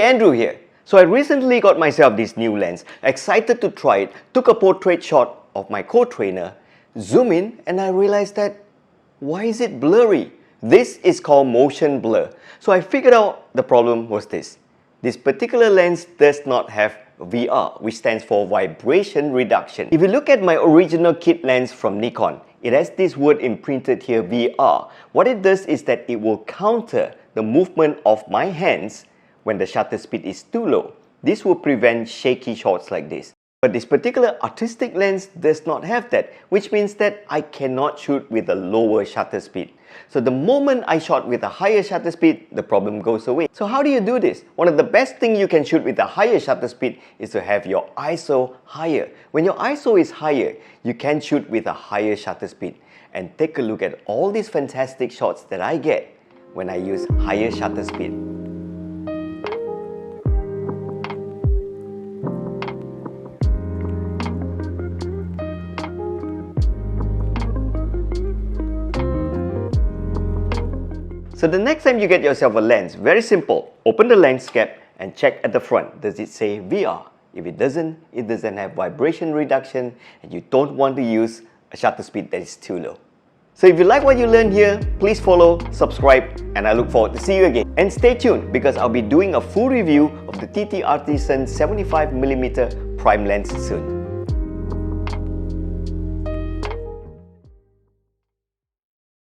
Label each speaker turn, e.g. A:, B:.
A: Andrew here. So I recently got myself this new lens, excited to try it, took a portrait shot of my co-trainer, zoom in and I realized that, why is it blurry? This is called motion blur. So I figured out the problem was this. This particular lens does not have VR, which stands for vibration reduction. If you look at my original kit lens from Nikon, it has this word imprinted here, VR. What it does is that it will counter the movement of my hands when the shutter speed is too low. This will prevent shaky shots like this. But this particular artistic lens does not have that, which means that I cannot shoot with a lower shutter speed. So the moment I shot with a higher shutter speed, the problem goes away. So how do you do this? One of the best things you can shoot with a higher shutter speed is to have your ISO higher. When your ISO is higher, you can shoot with a higher shutter speed. And take a look at all these fantastic shots that I get when I use higher shutter speed. So the next time you get yourself a lens, very simple. Open the lens cap and check at the front. Does it say VR? If it doesn't have vibration reduction and you don't want to use a shutter speed that is too low. So if you like what you learned here, please follow, subscribe, and I look forward to see you again. And stay tuned because I'll be doing a full review of the TT Artisan 75mm prime lens soon.